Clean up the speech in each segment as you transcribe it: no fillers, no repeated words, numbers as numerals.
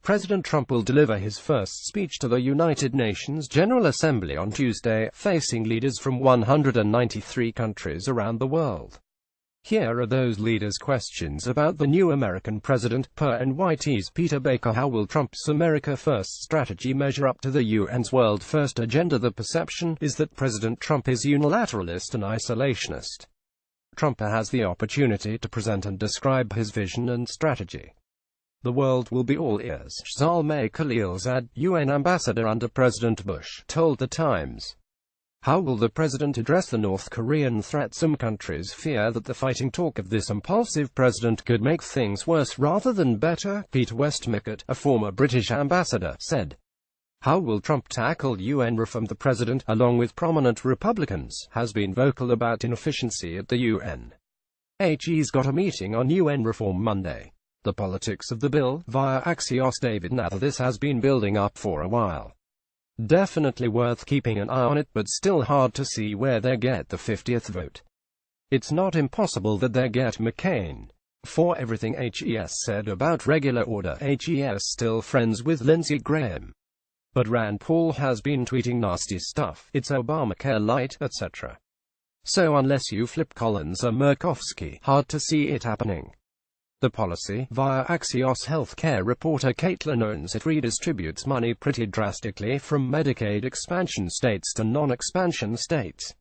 President Trump will deliver his first speech to the United Nations General Assembly on Tuesday, facing leaders from 193 countries around the world. Here are those leaders' questions about the new American president, per NYT's Peter Baker. How will Trump's America First strategy measure up to the UN's World First agenda? The perception is that President Trump is unilateralist and isolationist. Trump has the opportunity to present and describe his vision and strategy. The world will be all ears, Zalmay Khalilzad, UN ambassador under President Bush, told The Times. How will the president address the North Korean threat? Some countries fear that the fighting talk of this impulsive president could make things worse rather than better, Peter Westmacott, a former British ambassador, said. How will Trump tackle UN reform? The president, along with prominent Republicans, has been vocal about inefficiency at the UN. He's got a meeting on UN reform Monday. The politics of the bill, via Axios David Nathan. This has been building up for a while. Definitely worth keeping an eye on it, but still hard to see where they get the 50th vote. It's not impossible that they get McCain. For everything HES said about regular order, HES still friends with Lindsey Graham. But Rand Paul has been tweeting nasty stuff, it's Obamacare light, etc. So unless you flip Collins or Murkowski, hard to see it happening. The policy, via Axios healthcare reporter Caitlin Owens, it redistributes money pretty drastically from Medicaid expansion states to non-expansion states.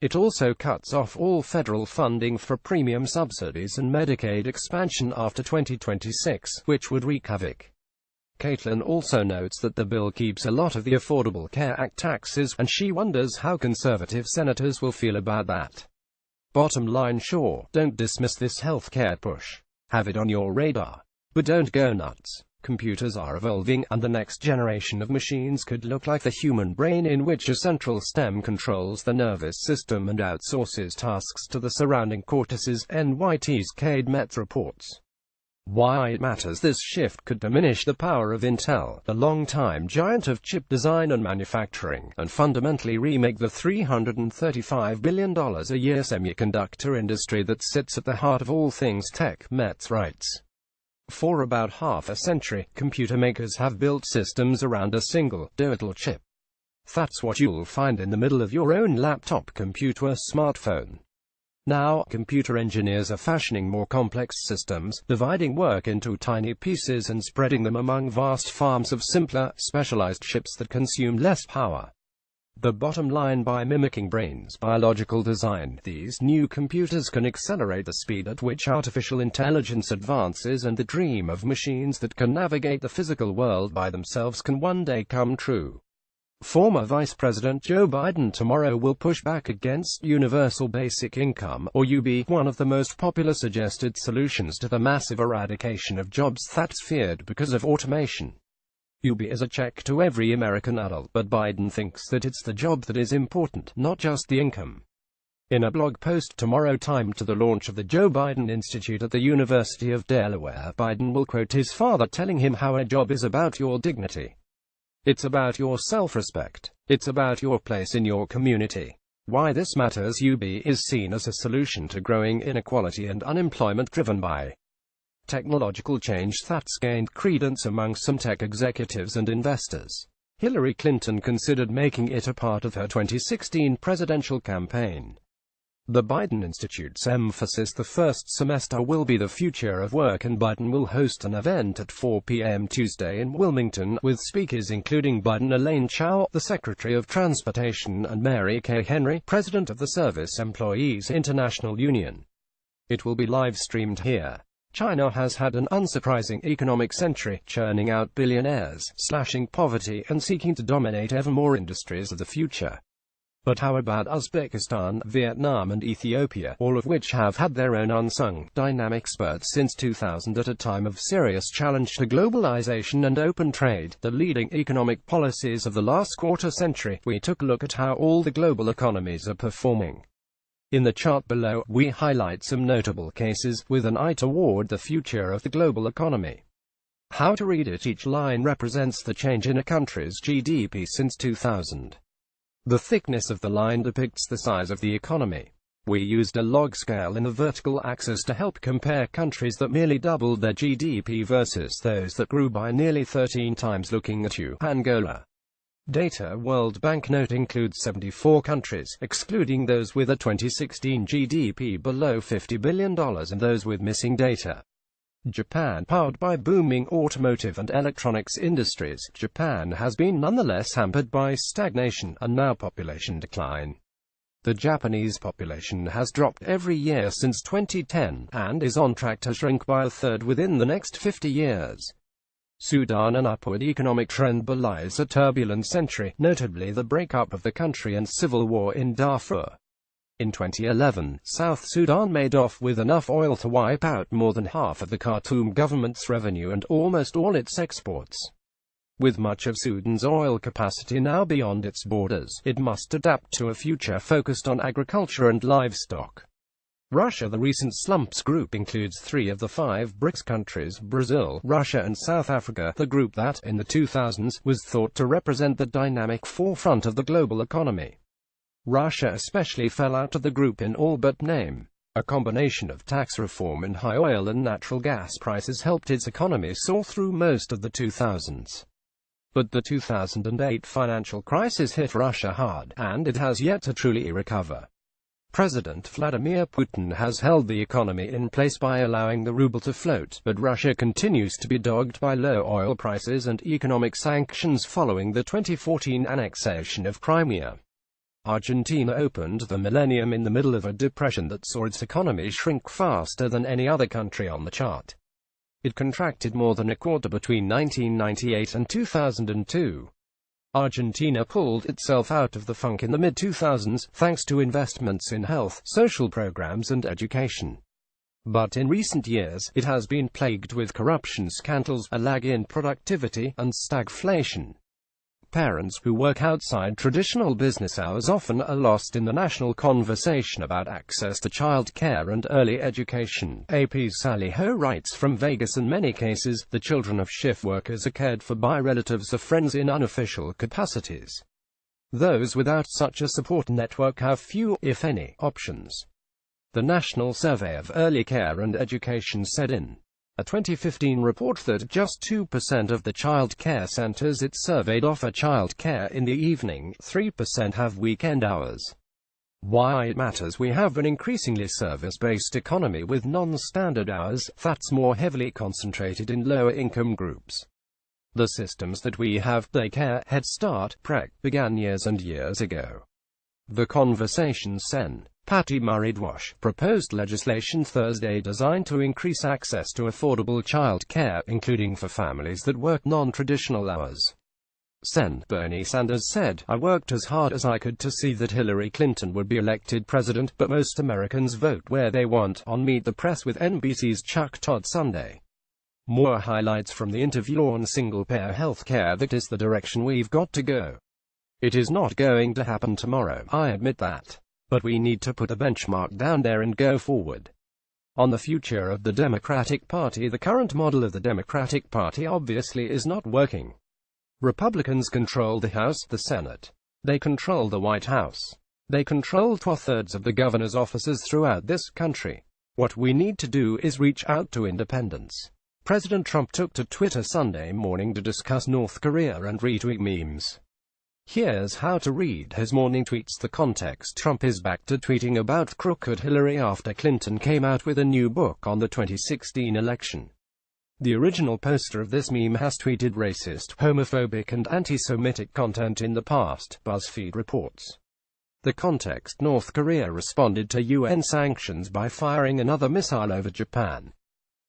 It also cuts off all federal funding for premium subsidies and Medicaid expansion after 2026, which would wreak havoc. Caitlin also notes that the bill keeps a lot of the Affordable Care Act taxes, and she wonders how conservative senators will feel about that. Bottom line: sure, don't dismiss this healthcare push. Have it on your radar. But don't go nuts. Computers are evolving, and the next generation of machines could look like the human brain, in which a central stem controls the nervous system and outsources tasks to the surrounding cortices, NYT's Cade Metz reports. Why it matters: this shift could diminish the power of Intel, the longtime giant of chip design and manufacturing, and fundamentally remake the $335 billion a year semiconductor industry that sits at the heart of all things tech, Metz writes. For about half a century, computer makers have built systems around a single, digital chip. That's what you'll find in the middle of your own laptop, computer, smartphone. Now, computer engineers are fashioning more complex systems, dividing work into tiny pieces and spreading them among vast farms of simpler, specialized chips that consume less power. The bottom line: by mimicking brains' biological design, these new computers can accelerate the speed at which artificial intelligence advances, and the dream of machines that can navigate the physical world by themselves can one day come true. Former Vice President Joe Biden tomorrow will push back against universal basic income, or UB, one of the most popular suggested solutions to the massive eradication of jobs that's feared because of automation. UB is a check to every American adult, but Biden thinks that it's the job that is important, not just the income. In a blog post tomorrow timed to the launch of the Joe Biden Institute at the University of Delaware, Biden will quote his father telling him how a job is about your dignity. It's about your self-respect. It's about your place in your community. Why this matters: UB is seen as a solution to growing inequality and unemployment driven by technological change that's gained credence among some tech executives and investors. Hillary Clinton considered making it a part of her 2016 presidential campaign. The Biden Institute's emphasis the first semester will be the future of work, and Biden will host an event at 4 p.m. Tuesday in Wilmington, with speakers including Biden, Elaine Chao, the Secretary of Transportation, and Mary Kay Henry, President of the Service Employees International Union. It will be live-streamed here. China has had an unsurprising economic century, churning out billionaires, slashing poverty, and seeking to dominate ever more industries of the future. But how about Uzbekistan, Vietnam, and Ethiopia, all of which have had their own unsung, dynamic spurts since 2000 at a time of serious challenge to globalization and open trade, the leading economic policies of the last quarter century? We took a look at how all the global economies are performing. In the chart below, we highlight some notable cases, with an eye toward the future of the global economy. How to read it: each line represents the change in a country's GDP since 2000. The thickness of the line depicts the size of the economy. We used a log scale in the vertical axis to help compare countries that merely doubled their GDP versus those that grew by nearly 13 times. Looking at you, Angola. Data World Bank note includes 74 countries, excluding those with a 2016 GDP below $50 billion and those with missing data. Japan. Powered by booming automotive and electronics industries, Japan has been nonetheless hampered by stagnation and now population decline. The Japanese population has dropped every year since 2010, and is on track to shrink by a third within the next 50 years. Sudan. An upward economic trend belies a turbulent century, notably the breakup of the country and civil war in Darfur. In 2011, South Sudan made off with enough oil to wipe out more than half of the Khartoum government's revenue and almost all its exports. With much of Sudan's oil capacity now beyond its borders, it must adapt to a future focused on agriculture and livestock. Russia. The recent slumps group includes 3 of the 5 BRICS countries: Brazil, Russia and South Africa, the group that, in the 2000s, was thought to represent the dynamic forefront of the global economy. Russia especially fell out of the group in all but name. A combination of tax reform and high oil and natural gas prices helped its economy soar through most of the 2000s. But the 2008 financial crisis hit Russia hard, and it has yet to truly recover. President Vladimir Putin has held the economy in place by allowing the ruble to float, but Russia continues to be dogged by low oil prices and economic sanctions following the 2014 annexation of Crimea. Argentina opened the millennium in the middle of a depression that saw its economy shrink faster than any other country on the chart. It contracted more than a quarter between 1998 and 2002. Argentina pulled itself out of the funk in the mid-2000s, thanks to investments in health, social programs and education. But in recent years, it has been plagued with corruption scandals, a lag in productivity, and stagflation. Parents who work outside traditional business hours often are lost in the national conversation about access to child care and early education. AP's Sally Ho writes from Vegas. In many cases, the children of shift workers are cared for by relatives or friends in unofficial capacities. Those without such a support network have few, if any, options. The National Survey of Early Care and Education said in a 2015 report that just 2% of the child care centers it surveyed offer child care in the evening, 3% have weekend hours. Why it matters: we have an increasingly service-based economy with non-standard hours, that's more heavily concentrated in lower-income groups. The systems that we have, daycare, Head Start, PREC, began years and years ago. The Conversation Sen. Patty Murray-Dwash proposed legislation Thursday designed to increase access to affordable child care, including for families that work non-traditional hours. Sen. Bernie Sanders said, "I worked as hard as I could to see that Hillary Clinton would be elected president, but most Americans vote where they want." On Meet the Press with NBC's Chuck Todd Sunday. More highlights from the interview on single-payer health care. That is the direction we've got to go. It is not going to happen tomorrow, I admit that. But we need to put a benchmark down there and go forward. On the future of the Democratic Party, the current model of the Democratic Party obviously is not working. Republicans control the House, the Senate. They control the White House. They control 2/3 of the governor's offices throughout this country. What we need to do is reach out to independents. President Trump took to Twitter Sunday morning to discuss North Korea and retweet memes. Here's how to read his morning tweets. The context: Trump is back to tweeting about crooked Hillary after Clinton came out with a new book on the 2016 election. The original poster of this meme has tweeted racist, homophobic and anti-Semitic content in the past, BuzzFeed reports. The context: North Korea responded to UN sanctions by firing another missile over Japan.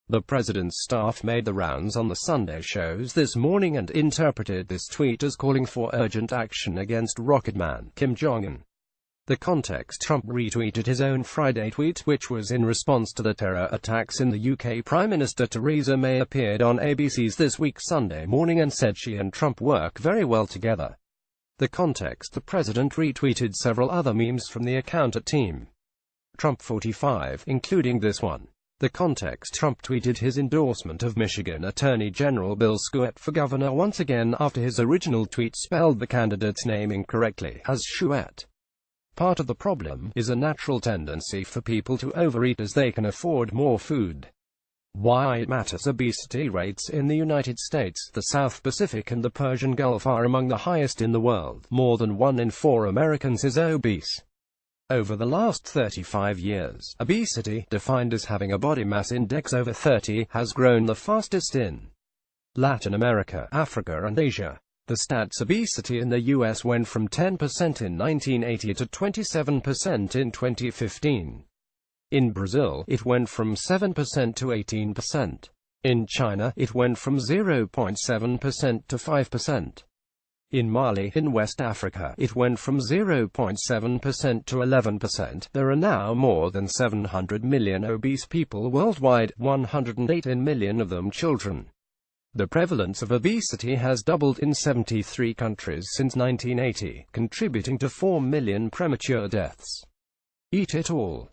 The president's staff made the rounds on the Sunday shows this morning and interpreted this tweet as calling for urgent action against Rocket Man, Kim Jong-un. The context: Trump retweeted his own Friday tweet, which was in response to the terror attacks in the UK. Prime Minister Theresa May appeared on ABC's This Week Sunday morning and said she and Trump work very well together. The context: the president retweeted several other memes from the account at Team Trump 45, including this one. The context: Trump tweeted his endorsement of Michigan Attorney General Bill Schuette for governor once again after his original tweet spelled the candidate's name incorrectly, as Schuette. Part of the problem is a natural tendency for people to overeat as they can afford more food. Why it matters. Obesity rates in the United States, the South Pacific and the Persian Gulf are among the highest in the world. More than 1 in 4 Americans is obese. Over the last 35 years, obesity, defined as having a body mass index over 30, has grown the fastest in Latin America, Africa and Asia. The stats: obesity in the US went from 10% in 1980 to 27% in 2015. In Brazil, it went from 7% to 18%. In China, it went from 0.7% to 5%. In Mali, in West Africa, it went from 0.7% to 11%. There are now more than 700 million obese people worldwide, 108 million of them children. The prevalence of obesity has doubled in 73 countries since 1980, contributing to 4 million premature deaths. Eat it all.